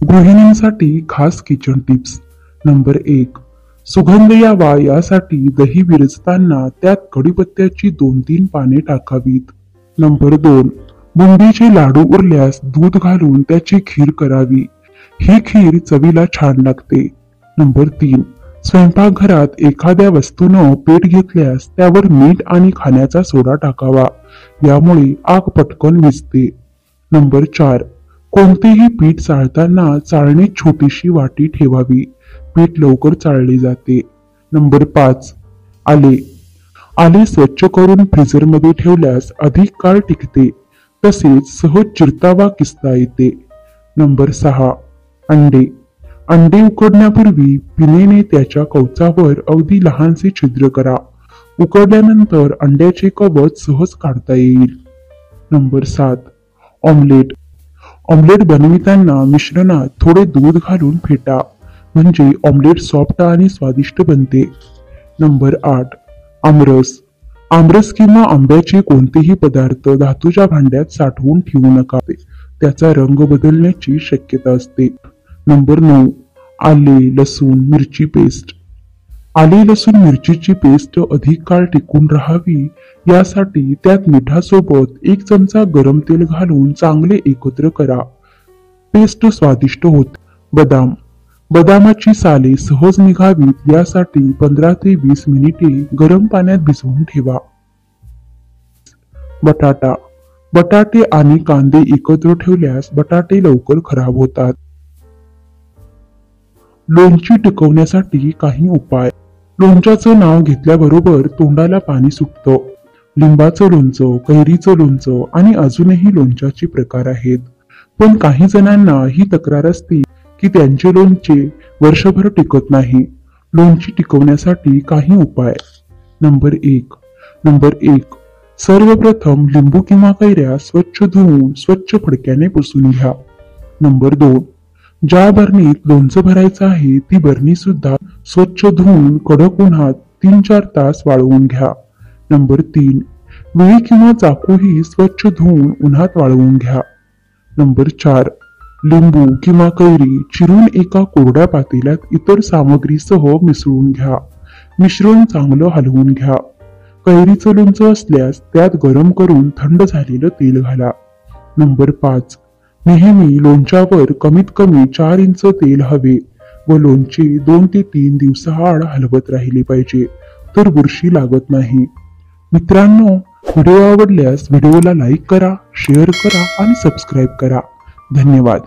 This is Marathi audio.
गृहिणींसाठी खास किचन टिप्स. नंबर 1. सुगंध यावा यासाठी दही विरजताना त्यात कढीपत्त्याची 2-3 पाने टाकावीत. नंबर 2. बुंदीचे लाडू उरल्यास दूध घालून त्याची खीर करावी. ही खीर चवीला छान लागते. नंबर 3. स्वयंपाकघरात एखाद्या वस्तूनं पेट घेतल्यास त्यावर मीठ आणि खाण्याचा सोडा टाकावा. यामुळे आग पटकन विझते. नंबर 4. कोणतेही पीठ चाळताना चाळणीत छोटीशी वाटी ठेवावी. पीठ लवकर चाळले जाते. नंबर 5. आले. आले स्वच्छ करून फ्रीजरमध्ये ठेवल्यास अधिक काळ टिकते. तसेच सहज चिरता वा किसता येते. नंबर 6. अंडे. अंडे उकडण्यापूर्वी पिनेने त्याच्या कवचावर अगदी लहानसे छिद्र करा. उकडल्यानंतर अंड्याचे कवच सहज काढता येईल. नंबर 7. ऑमलेट. ऑमलेट बनविताना मिश्रणात थोडे दूध घालून फेटा, म्हणजे ऑमलेट सॉफ्ट आणि स्वादिष्ट बनते. नंबर 8. आमरस. आमरस किंवा आंब्याचे कोणतेही पदार्थ धातूच्या भांड्यात साठवून ठेवू नका. त्याचा रंग बदलण्याची शक्यता असते. नंबर 9. आले लसूण मिरची पेस्ट. आले लसूण मिरचीची पेस्ट अधिक काळ टिकून राहावी यासाठी त्यात मिठासोबत 1 चमचा गरम तेल घालून चांगले एकत्र करा. पेस्ट स्वादिष्ट होते. बदाम. बदामाची साले सहज निघावीत यासाठी 15 ते 20 मिनिटे गरम पाण्यात भिजवून ठेवा. बटाटा. बटाटे आणि कांदे एकत्र ठेवल्यास बटाटे लवकर खराब होतात. लोणची टिकवण्यासाठी काही उपाय. लोणच्याचं नाव घेतल्याबरोबर तोंडाला पाणी सुटतं. लिंबाचं लोणचं, कैरीचं लोणचं आणि अजूनही लोणच्याचे प्रकार आहेत. पण काही जणांना ही तक्रार असते की त्यांचे लोणचे वर्षभर टिकत नाही. लोणची टिकवण्यासाठी काही उपाय. नंबर 1. सर्वप्रथम लिंबू किंवा कैऱ्या स्वच्छ धुवून स्वच्छ फडक्याने पुसून घ्या. नंबर 2. ज्या बरणीत लोणचं भरायचं आहे ती बरणी सुद्धा स्वच्छ धुवून कडक उन्हात 3-4 तास वाळवून घ्या. नंबर 3. विळी किंवा चाकूही स्वच्छ धुवून उन्हात वाळवून घ्या. नंबर 4. लिंबू किंवा कैरी चिरून एका कोरड्या पातेल्यात इतर सामग्रीसह मिसळून घ्या. मिश्रण चांगलं हलवून घ्या. कैरीचं लोणचं असल्यास त्यात गरम करून थंड झालेलं तेल घाला. नंबर 5. नेहमी लोणच्यावर कमीत कमी 4 इंच तेल हवे व लोणचे 2 ते 3 दिवसाआड हलवत राहिले पाहिजे, तर बुरशी लागत नाही. मित्रांनो, व्हिडिओ आवडल्यास व्हिडिओला लाईक करा, शेअर करा आणि सबस्क्राईब करा. धन्यवाद.